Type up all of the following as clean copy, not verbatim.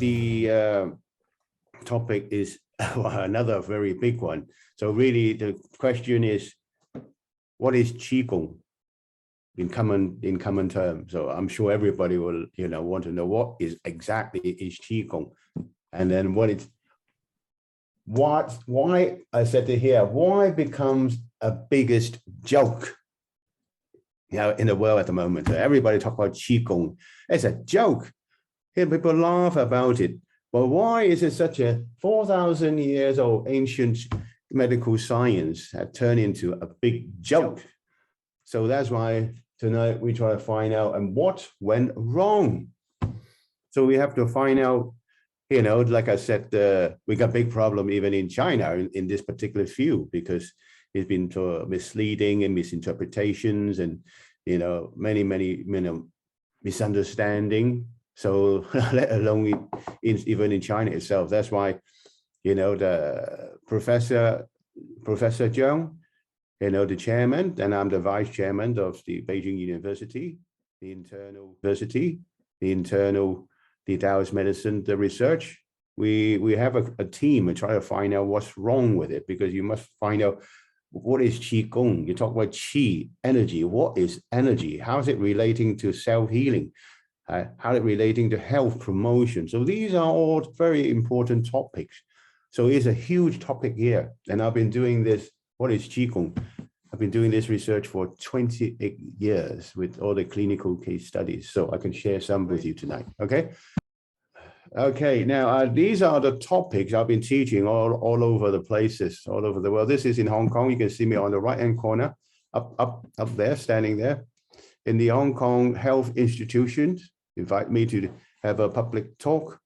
the topic is another very big one. So really the question is, what is QiGong in common terms? So I'm sure everybody will, want to know what is exactly is QiGong, and then why I said it here, why becomes a biggest joke in the world at the moment. So everybody talk about QiGong. It's a joke. Here people laugh about it. But why is it such a 4,000 years old ancient medical science had turned into a big joke? So that's why tonight we try to find out and what went wrong. So we have to find out, like I said, we got big problem even in China in this particular field, because it's been misleading and misinterpretations and, many misunderstanding. So let alone even in China itself. That's why, the Professor Zhang, the chairman, and I'm the vice chairman of the Beijing University, the Taoist medicine, the research. We have a team and try to find out what's wrong with it, because you must find out what is QiGong. You talk about qi, energy. What is energy? How is it relating to self-healing? How it relating to health promotion? So these are all very important topics. So it's a huge topic here. And I've been doing this, what is QiGong? I've been doing this research for 28 years with all the clinical case studies. So I can share some with you tonight, okay? Okay, now these are the topics I've been teaching all over the places, all over the world. This is in Hong Kong. You can see me on the right-hand corner, up there, standing there. In the Hong Kong Health Institutions, invite me to have a public talk.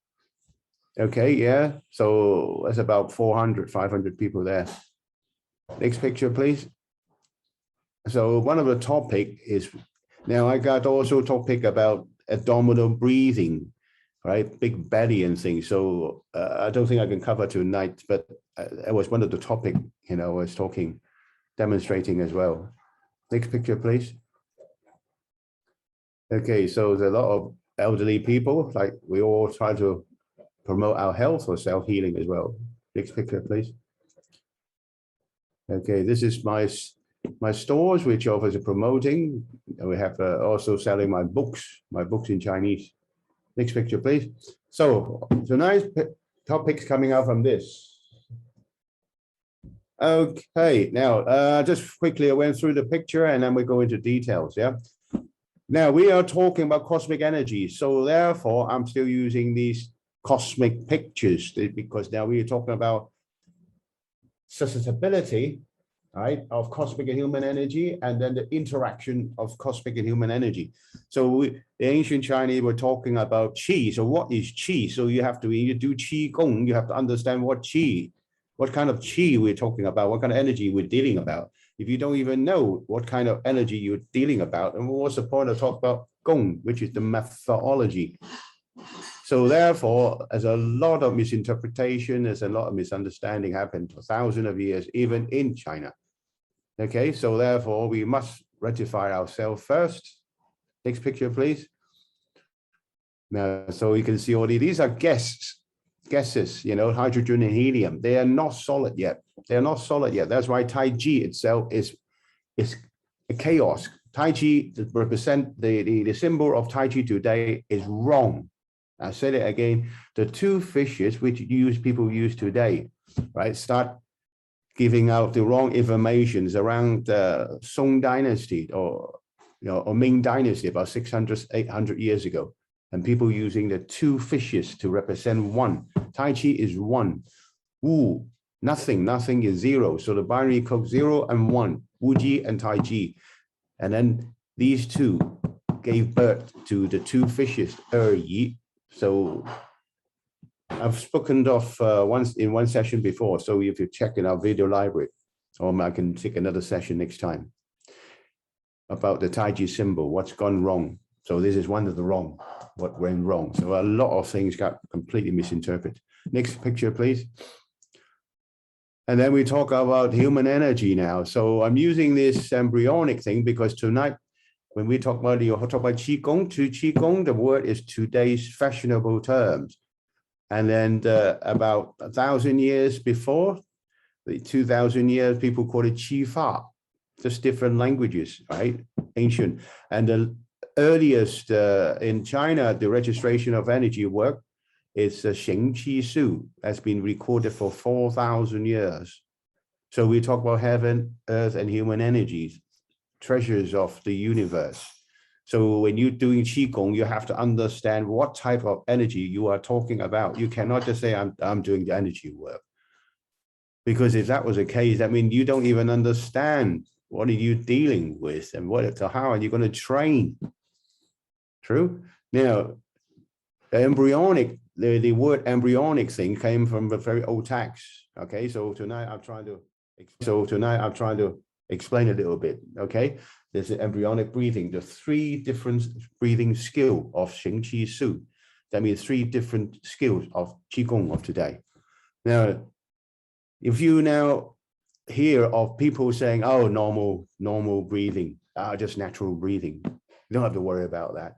Okay, yeah, so that's about 400, 500 people there. Next picture, please. So one of the topic is, now I got also topic about abdominal breathing, right? Big belly and things. So I don't think I can cover tonight, but it was one of the topic, I was demonstrating as well. Next picture, please. Okay, so there's a lot of elderly people, like we all try to promote our health or self-healing as well. Next picture, please. Okay, this is my stores, which offers a promoting. We have also selling my books in Chinese. Next picture, please. So tonight's topics coming out from this. Okay, now just quickly I went through the picture and then we go into details, yeah? Now we are talking about cosmic energy. So therefore I'm still using these cosmic pictures because now we are talking about susceptibility, right, of cosmic and human energy, and then the interaction of cosmic and human energy. So the ancient Chinese were talking about qi. So what is qi? So you have to, when you do QiGong, you have to understand what kind of qi we're talking about, what kind of energy we're dealing about. If you don't even know what kind of energy you're dealing about, and what's the point of talk about Gong, which is the methodology? So therefore, there's a lot of misinterpretation, there's a lot of misunderstanding happened for thousands of years, even in China. Okay, so therefore we must rectify ourselves first. Next picture, please. Now, so you can see all these are gases, hydrogen and helium. They are not solid yet. They're not solid yet. That's why TaiChi itself is a chaos. TaiChi represent the symbol of TaiChi today is wrong. I said it again. The two fishes which people use today, right, start giving out the wrong informations around the Song Dynasty or Ming Dynasty about 600, 800 years ago, and people using the two fishes to represent one. TaiChi is one. Wu, nothing is zero. So the binary code 0 and 1, Wuji and TaiChi. And then these two gave birth to the two fishes, Yi. So I've spoken of once in one session before. So if you check in our video library, or I can take another session next time about the TaiChi symbol, what's gone wrong. So this is one of the wrong, what went wrong. So a lot of things got completely misinterpreted. Next picture, please. And then we talk about human energy now. So I'm using this embryonic thing because tonight, when we talk about QiGong, the word is today's fashionable terms. And then about 1,000 years before, the 2,000 years, people call it Qi, just different languages, right? Ancient. And the earliest in China, the registration of energy work is Xing Qi Su, has been recorded for 4,000 years. So we talk about heaven, earth, and human energies, treasures of the universe. So when you're doing QiGong, you have to understand what type of energy you are talking about. You cannot just say, I'm doing the energy work. Because if that was the case, that means you don't even understand what are you dealing with and how are you going to train? True? Now, embryonic, the word embryonic thing came from a very old text. Okay, so tonight I'm trying to explain a little bit. Okay, there's the embryonic breathing, the 3 different breathing skill of Xing Qi Su. That means 3 different skills of QiGong of today. Now, if you now hear of people saying, oh, normal breathing, just natural breathing, you don't have to worry about that.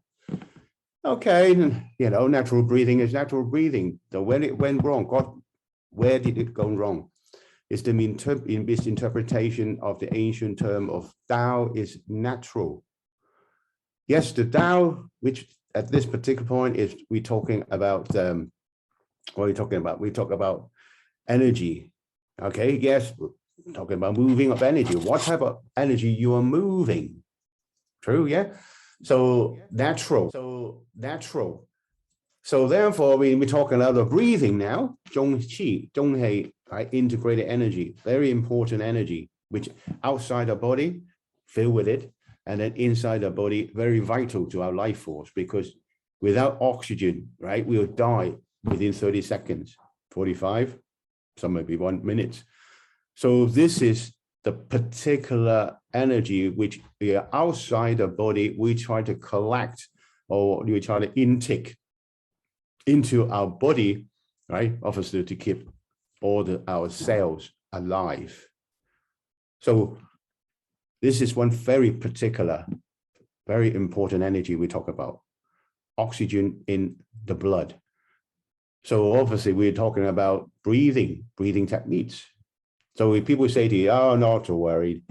Okay, you know, natural breathing is natural breathing. So when it went wrong, where did it go wrong? It's the misinterpretation of the ancient term of Tao is natural. Yes, the Tao, which at this particular point is we're talking about, what are we talking about? We talk about energy. Okay, yes, we're talking about moving of energy. What type of energy you are moving? True, yeah? So natural. So therefore, we're talking about the breathing now, Zhongqi, Zhonghei, right? Integrated energy, very important energy, which outside the body, fill with it, and then inside the body, very vital to our life force, because without oxygen, right, we'll die within 30 seconds, 45, some maybe 1 minute. So this is the particular energy which we are outside the body, we try to collect or we try to intake into our body, right? Obviously to keep all our cells alive. So this is one very particular, very important energy we talk about, oxygen in the blood. So obviously we're talking about breathing techniques. So if people say to you, oh, not to worry,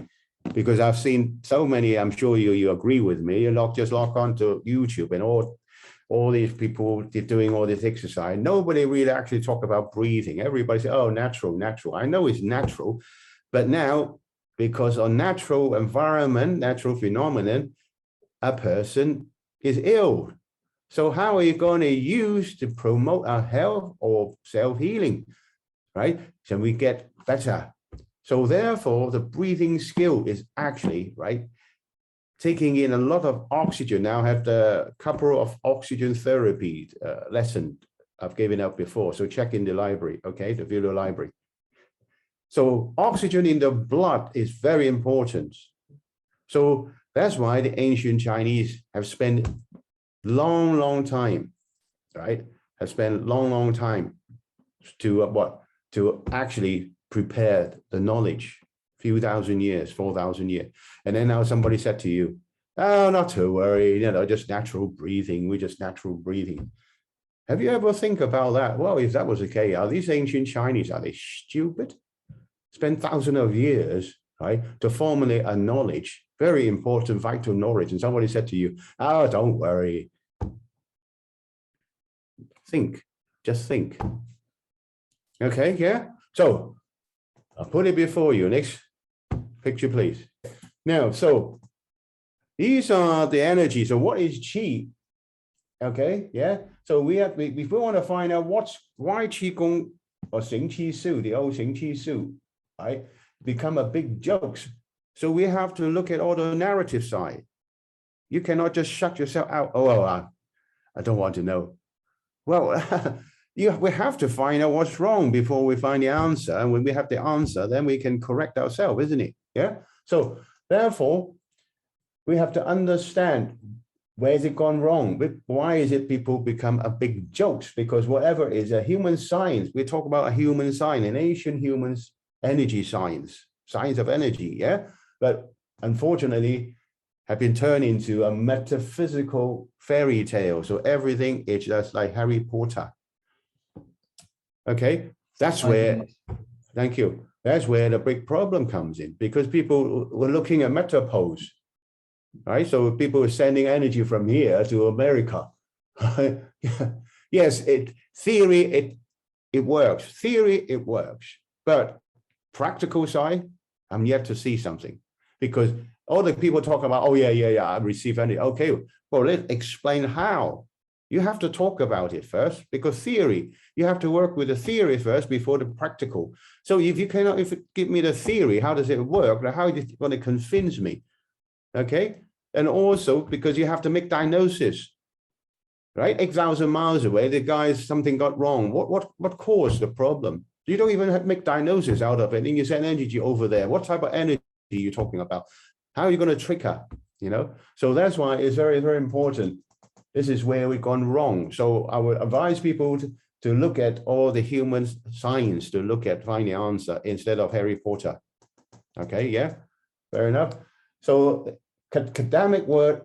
because I've seen so many, I'm sure you agree with me, you just log on to YouTube and all these people doing all this exercise. Nobody really actually talk about breathing. Everybody say, oh, natural. I know it's natural, but now because of natural environment, natural phenomenon, a person is ill. So how are you going to use to promote our health or self-healing, right? So we get better. So therefore, the breathing skill is actually, right, taking in a lot of oxygen. Now I have the couple of oxygen therapy lesson I've given out before. So check in the library, okay, the video library. So oxygen in the blood is very important. So that's why the ancient Chinese have spent long time, right? Have spent long time to to actually prepare the knowledge, few thousand years, 4,000 years. And then now somebody said to you, oh, not to worry, you know, just natural breathing. We're just natural breathing. Have you ever think about that? Well, if that was the case, are these ancient Chinese, are they stupid? Spend thousands of years, right, to formulate a knowledge, very important, vital knowledge. And somebody said to you, oh, don't worry. Think, just think. Okay, yeah. So I'll put it before you. Next picture, please. Now, so these are the energies. So what is qi? Okay, yeah. So we want to find out why qigong or Xing Qi Su, the old Xing Qi Su, right, become a big joke. So we have to look at all the narrative side. You cannot just shut yourself out. Oh, well, I don't want to know. Well, we have to find out what's wrong before we find the answer. And when we have the answer, then we can correct ourselves, isn't it? Yeah. So therefore, we have to understand where has it gone wrong? Why is it people become a big jokes? Because whatever is a human science, we talk about a human science, an ancient humans energy science of energy. Yeah. But unfortunately, have been turned into a metaphysical fairy tale. So everything is just like Harry Potter. Okay, that's where, thank you. That's where the big problem comes in, because people were looking at metapoles, right? So people are sending energy from here to America. Yes, theory, it works. Theory, it works. But practical side, I'm yet to see something, because all the people talk about, oh, yeah, I receive energy. Okay, well, let's explain how. You have to talk about it first, because theory, you have to work with the theory first before the practical. So if you give me the theory, how does it work? How are you going to convince me? Okay. And also because you have to make diagnosis, right? 8,000 miles away, the guy's something got wrong. What caused the problem? You don't even have to make diagnosis out of it. And you send energy over there. What type of energy are you talking about? How are you going to trick her? You know, so that's why it's very, very important. This is where we've gone wrong. So I would advise people to look at all the human science, to find the answer instead of Harry Potter. Okay, yeah, fair enough. So academic word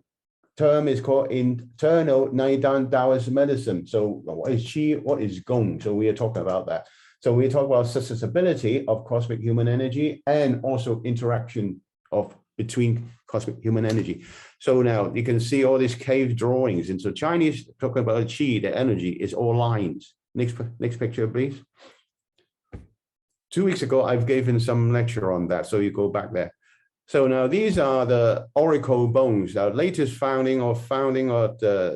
term is called internal Naidan Taoist medicine. So what is Qi? What is Gong? So we are talking about that. So we talk about susceptibility of cosmic human energy and also interaction between cosmic human energy. So now you can see all these cave drawings. And so Chinese talking about Qi, the energy is all lines. Next picture, please. 2 weeks ago, I've given some lecture on that. So you go back there. So now these are the oracle bones. Now latest founding of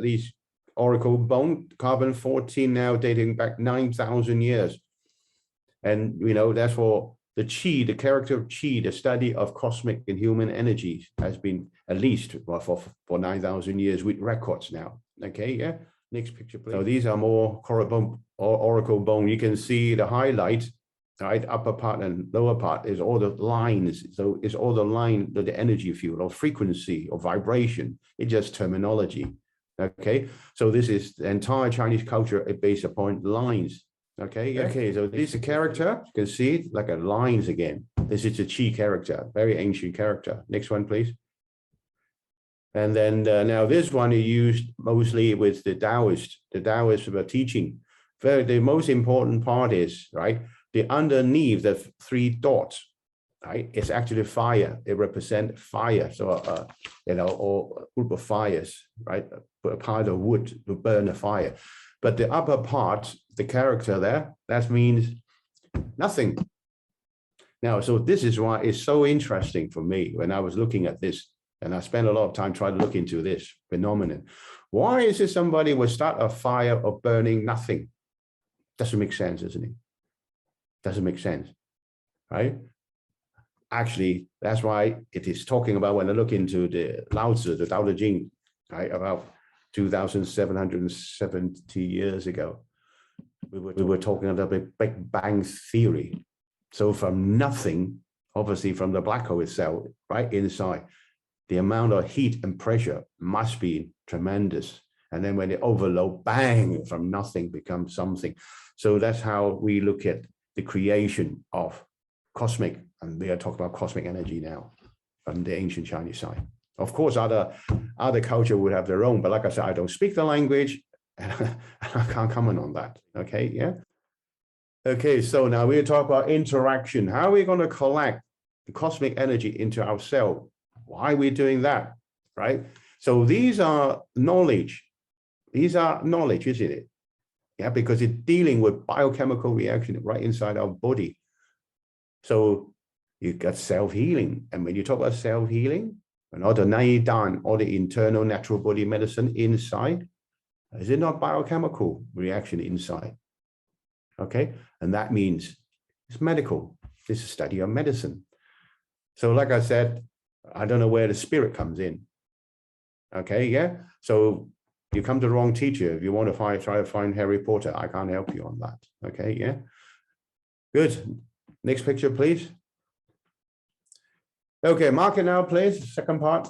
these oracle bone, carbon-14 now dating back 9,000 years. And you know, that's for the Qi, the character of Qi, the study of cosmic and human energies has been at least for 9,000 years with records now. Okay, yeah. Next picture, please. So these are more oracle bone. You can see the highlight, right? Upper part and lower part is all the lines. So it's all the line, the energy field or frequency or vibration. It's just terminology. Okay, so this is the entire Chinese culture based upon lines. Okay, yeah. Okay, so this is a character. You can see it like a lines again. This is a Qi character, very ancient character. Next one, please. And then now this one is used mostly with the Taoist teaching. The most important part is, right, the underneath the 3 dots, right, it's actually fire. It represents fire. So, you know, or a group of fires, right, a pile of wood to burn a fire. But the upper part, the character there, that means nothing. Now, so this is why it's so interesting for me when I was looking at this, and I spent a lot of time trying to look into this phenomenon. Why is it somebody would start a fire of burning nothing? Doesn't make sense, doesn't it? Doesn't make sense, right? Actually, that's why it is talking about when I look into the Lao Tzu, the Tao Te Ching, right, about 2,770 years ago. We were talking about the Big Bang Theory. So from nothing, obviously from the black hole itself, right inside, the amount of heat and pressure must be tremendous. And then when it overload, bang, from nothing becomes something. So that's how we look at the creation of cosmic, and we are talking about cosmic energy now from the ancient Chinese side. Of course, other culture would have their own, but like I said, I don't speak the language, and I can't comment on that. Okay, yeah. Okay, so now we're talking about interaction. How are we going to collect the cosmic energy into our cell? Why are we doing that, right? So these are knowledge. These are knowledge, isn't it? Yeah, because it's dealing with biochemical reaction right inside our body. So you got self-healing. And when you talk about self-healing, and all the Naidan, all the internal natural body medicine inside, is it not biochemical reaction inside? Okay, and that means it's medical. This is a study of medicine. So like I said, I don't know where the spirit comes in. Okay, yeah. So you come to the wrong teacher. If you want to try to find Harry Potter, I can't help you on that. Okay, yeah. Good. Next picture, please. Okay, mark it now, please. Second part.